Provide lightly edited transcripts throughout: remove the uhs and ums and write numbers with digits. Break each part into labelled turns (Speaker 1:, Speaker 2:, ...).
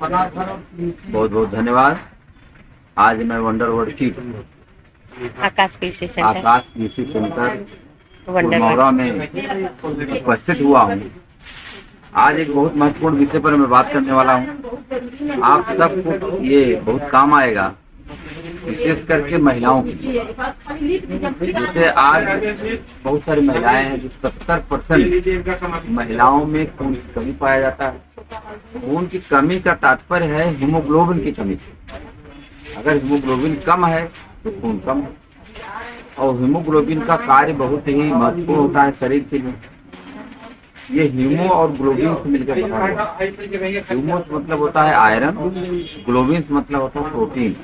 Speaker 1: बहुत बहुत धन्यवाद। आज मैं वंडर वर्ल्ड की
Speaker 2: आकाश पीसी सेंटर
Speaker 1: कुरमौरा में उपस्थित हुआ हूँ। आज एक बहुत महत्वपूर्ण विषय पर मैं बात करने वाला हूँ। आप सबको ये बहुत काम आएगा, विशेष करके महिलाओं की। जैसे आज बहुत सारी महिलाएं हैं जो 70% महिलाओं में खून की कमी पाया जाता है। खून की कमी का तात्पर्य है हीमोग्लोबिन की कमी से। अगर हीमोग्लोबिन कम है तो खून कम है, और हीमोग्लोबिन का कार्य बहुत ही महत्वपूर्ण होता है शरीर के लिए। ये हीमो और ग्लोबिन से मिलकर बना है। हीमो मतलब होता है आयरन, ग्लोबिन मतलब होता है प्रोटीन।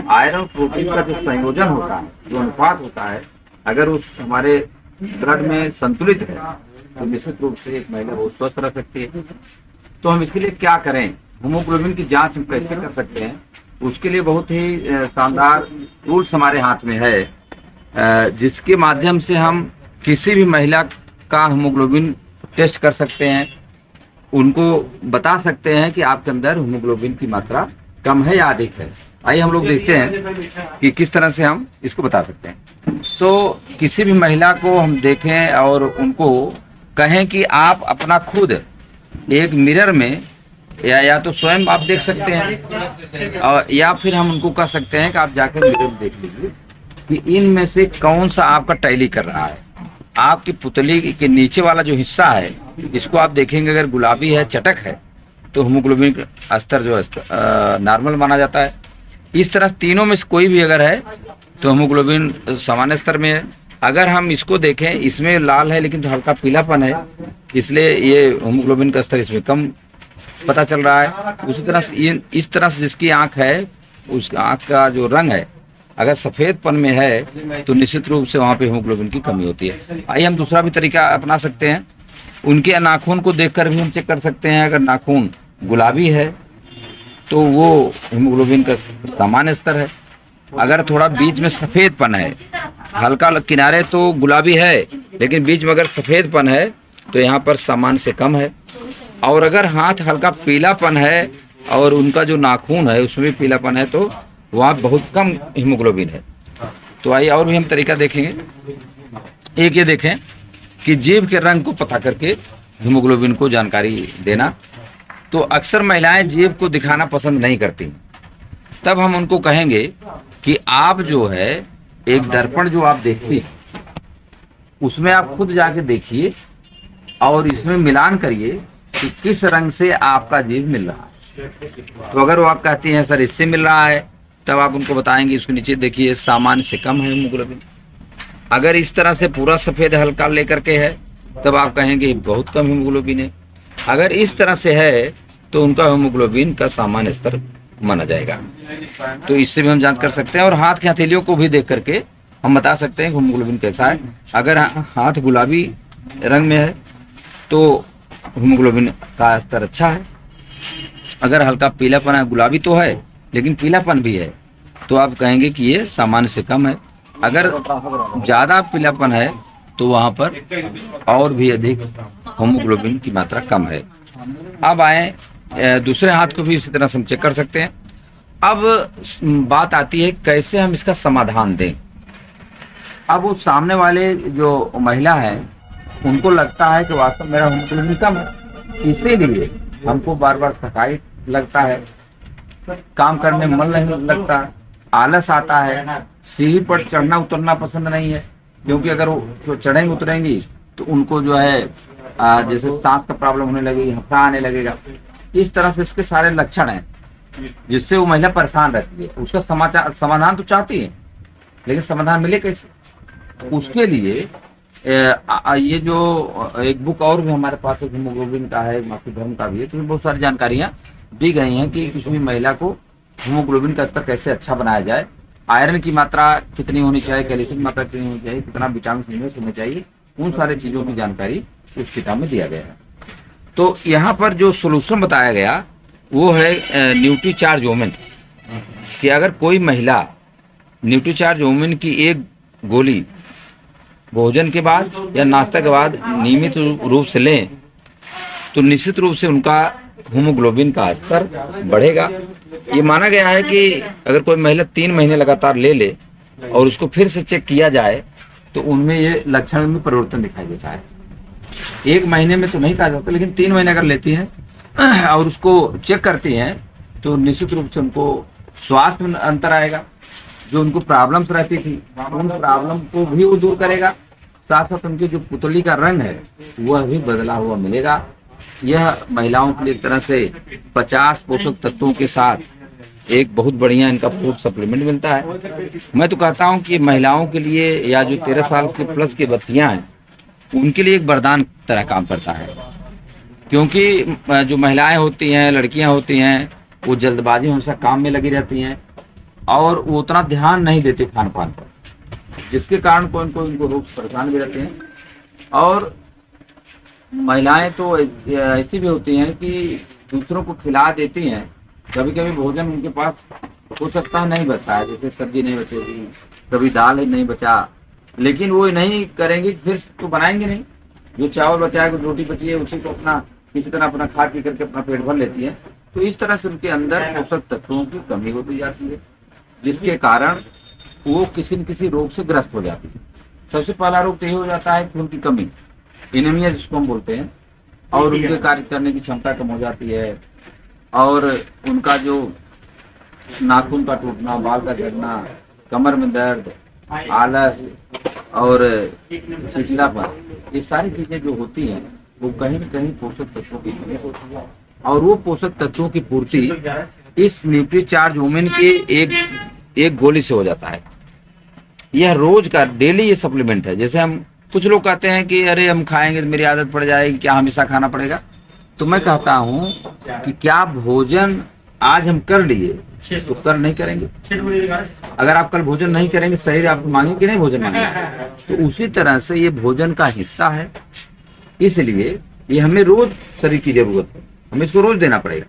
Speaker 1: आयरन प्रोटीन का जो संयोजन होता है, जो अनुपात होता है, अगर उस हमारे ब्लड में संतुलित है तो निश्चित रूप से एक महिला बहुत स्वस्थ रह सकती है। तो हम इसके लिए क्या करें, हीमोग्लोबिन की जांच हम कैसे कर सकते हैं, उसके लिए बहुत ही शानदार टूल्स हमारे हाथ में है, जिसके माध्यम से हम किसी भी महिला का हीमोग्लोबिन टेस्ट कर सकते हैं। उनको बता सकते हैं कि आपके अंदर हीमोग्लोबिन की मात्रा कम है या अधिक है। आइए हम लोग देखते हैं कि किस तरह से हम इसको बता सकते हैं। तो किसी भी महिला को हम देखें और उनको कहें कि आप अपना खुद एक मिरर में या तो स्वयं आप देख सकते हैं, और या फिर हम उनको कह सकते हैं कि आप जाकर मिरर में देख लीजिए कि इनमें से कौन सा आपका टैली कर रहा है। आपकी पुतली के नीचे वाला जो हिस्सा है, इसको आप देखेंगे, अगर गुलाबी है, चटक है, तो हीमोग्लोबिन का स्तर जो नॉर्मल माना जाता है। इस तरह तीनों में से कोई भी अगर है तो हीमोग्लोबिन सामान्य स्तर में है। अगर हम इसको देखें, इसमें लाल है लेकिन तो हल्का पीलापन है, इसलिए ये हीमोग्लोबिन का स्तर इसमें कम पता चल रहा है। उसी तरह से इस तरह से जिसकी आंख है, उस आंख का जो रंग है अगर सफेदपन में है तो निश्चित रूप से वहाँ पे हीमोग्लोबिन की कमी होती है। आइए हम दूसरा भी तरीका अपना सकते हैं। उनके नाखून को देखकर भी हम चेक कर सकते हैं। अगर नाखून गुलाबी है तो वो हीमोग्लोबिन का सामान्य स्तर है। अगर थोड़ा बीच में सफेदपन है, हल्का किनारे तो गुलाबी है लेकिन बीच में अगर सफेदपन है तो यहाँ पर सामान्य से कम है। और अगर हाथ हल्का पीलापन है और उनका जो नाखून है उसमें भी पीलापन है तो वहाँ बहुत कम हीमोग्लोबिन है। तो आइए और भी हम तरीका देखेंगे। एक ये देखें कि जीभ के रंग को पता करके हीमोग्लोबिन को जानकारी देना। तो अक्सर महिलाएं जीभ को दिखाना पसंद नहीं करती, तब हम उनको कहेंगे कि आप जो है एक दर्पण जो आप देखती उसमें आप खुद जाके देखिए और इसमें मिलान करिए कि किस रंग से आपका जीभ मिल रहा है। तो अगर वो आप कहती हैं सर इससे मिल रहा है, तब आप उनको बताएंगे इसको नीचे देखिए सामान्य से कम है हीमोग्लोबिन। अगर इस तरह से पूरा सफेद हल्का लेकर के है तब आप कहेंगे बहुत कम हीमोग्लोबिन है। अगर इस तरह से है तो उनका हीमोग्लोबिन का सामान्य स्तर माना जाएगा। तो इससे भी हम जांच कर सकते हैं। और हाथ की हथेलियों को भी देख करके हम बता सकते हैं कि हीमोग्लोबिन कैसा है। अगर हाथ गुलाबी रंग में है तो हीमोग्लोबिन का स्तर अच्छा है। अगर हल्का पीलापन है, गुलाबी तो है लेकिन पीलापन भी है, तो आप कहेंगे कि ये सामान्य से कम है। अगर ज़्यादा पीलापन है तो वहाँ पर और भी अधिक हीमोग्लोबिन की मात्रा कम है। अब आए दूसरे हाथ को भी इसी तरह से हम चेक कर सकते हैं। अब बात आती है कैसे हम इसका समाधान दें। अब वो सामने वाले जो महिला है उनको लगता है कि वास्तव में मेरा हीमोग्लोबिन कम है, इसीलिए हमको बार बार थकाई लगता है, काम करने में मन नहीं लगता, आलस आता है, सीढ़ी पर चढ़ना उतरना पसंद नहीं है, क्योंकि अगर वो चढ़ेंगी उतरेंगी तो उनको जो है जैसे सांस का प्रॉब्लम होने लगेगी, हफ्ता आने लगेगा। इस तरह से इसके सारे लक्षण हैं जिससे वो महिला परेशान रहती है। उसका समाधान तो चाहती है लेकिन समाधान मिले कैसे, उसके लिए ये जो एक बुक और भी हमारे पास एक हीमोग्लोबिन का है, मासिक धर्म का भी है, तो बहुत सारी जानकारियां दी गई हैं कि किसी भी महिला को हीमोग्लोबिन का स्तर कैसे अच्छा बनाया जाए, आयरन की मात्रा कितनी होनी चाहिए, कैल्शियम की मात्रा कितनी होनी चाहिए, कितना विटामिन निवेश होने चाहिए, उन सारे चीज़ों की जानकारी उस किताब में दिया गया है। तो यहाँ पर जो सोल्यूशन बताया गया वो है न्यूट्रीचार्ज वोमेन, कि अगर कोई महिला न्यूट्रीचार्ज वोमेन की एक गोली भोजन के बाद या नाश्ता के बाद नियमित रूप से लें तो निश्चित रूप से उनका हीमोग्लोबिन का स्तर बढ़ेगा। ये माना गया है कि अगर कोई महिला 3 महीने लगातार ले ले और उसको फिर से चेक किया जाए तो उनमें ये लक्षण में परिवर्तन दिखाई देता है। 1 महीने में तो नहीं कहा जाता, लेकिन 3 महीने अगर लेती है और उसको चेक करती हैं तो निश्चित रूप से उनको स्वास्थ्य में अंतर आएगा। जो उनको प्रॉब्लम्स रहती थी उन प्रॉब्लम को भी वो दूर करेगा, साथ साथ उनकी जो पुतली का रंग है वह भी बदला हुआ मिलेगा। यह महिलाओं के लिए एक तरह से 50 पोषक तत्वों के साथ एक बहुत बढ़िया इनका फूड सप्लीमेंट मिलता है। मैं तो कहता हूं कि महिलाओं के लिए या जो 13 साल के प्लस की बच्चियां हैं उनके लिए एक वरदान तरह काम करता है, क्योंकि जो महिलाएं होती हैं, लड़कियां होती हैं, वो जल्दबाजी में हमेशा काम में लगी रहती हैं और वो उतना ध्यान नहीं देते खान पान पर, जिसके कारण कोई उनको रोग परेशान भी रहते हैं। और महिलाएं तो ऐसी भी होती हैं कि दूसरों को खिला देती हैं, कभी कभी भोजन उनके पास हो सकता है नहीं बचता है, जैसे सब्जी नहीं बचेगी, कभी दाल नहीं बचा, लेकिन वो नहीं करेंगे, फिर तो बनाएंगे नहीं। जो चावल बचा है, रोटी बची है, उसी को अपना किसी तरह अपना खा पी करके अपना पेट भर लेती है। तो इस तरह से उनके अंदर पोषक तत्वों की कमी होती जाती है, जिसके कारण वो किसी न किसी रोग से ग्रस्त हो जाती है। सबसे पहला रोग तो ये हो जाता है खून की कमी, एनीमिया जिसको हम बोलते हैं, और उनके कार्य करने की क्षमता कम हो जाती है, और उनका जो नाखून का टूटना, बाल का झड़ना, कमर में दर्द, आलस और चिड़चिड़ापन, ये सारी चीजें जो होती हैं वो कहीं न कहीं पोषक तत्वों की कमी होती है। और वो पोषक तत्वों की पूर्ति इस न्यूट्रीचार्ज वुमेन के एक गोली से हो जाता है। यह रोज का डेली ये सप्लीमेंट है। जैसे हम कुछ लोग कहते हैं कि अरे हम खाएंगे तो मेरी आदत पड़ जाएगी, क्या हमेशा खाना पड़ेगा? तो मैं कहता हूँ कि क्या भोजन आज हम कर लिए तो कल नहीं करेंगे? अगर आप कल भोजन नहीं करेंगे, शरीर आपको मांगेंगे कि नहीं भोजन मांगेंगे? तो उसी तरह से ये भोजन का हिस्सा है, इसलिए ये हमें रोज शरीर की जरूरत है, हमें इसको रोज देना पड़ेगा।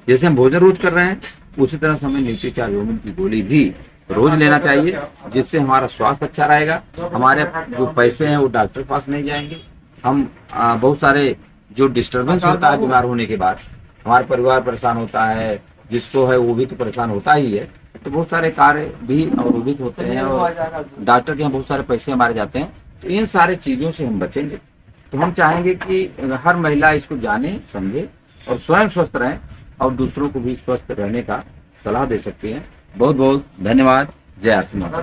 Speaker 1: जैसे हम भोजन रोज कर रहे हैं उसी तरह से हमें न्यूट्रीचार्ज वुमेन की गोली भी रोज लेना चाहिए, जिससे हमारा स्वास्थ्य अच्छा रहेगा। हमारे जो पैसे हैं वो डॉक्टर के पास नहीं जाएंगे। हम बहुत सारे जो डिस्टर्बेंस होता है बीमार होने के बाद, हमारा परिवार परेशान होता है, जिसको है वो भी तो परेशान होता ही है, तो बहुत सारे कार्य भी अवरोधित होते हैं और डॉक्टर के यहाँ बहुत सारे पैसे हमारे जाते हैं। तो इन सारे चीजों से हम बचेंगे। तो हम चाहेंगे कि हर महिला इसको जाने, समझे और स्वयं स्वस्थ रहें और दूसरों को भी स्वस्थ रहने का सलाह दे सकती हैं। बहुत बहुत धन्यवाद। जय आर सी माता।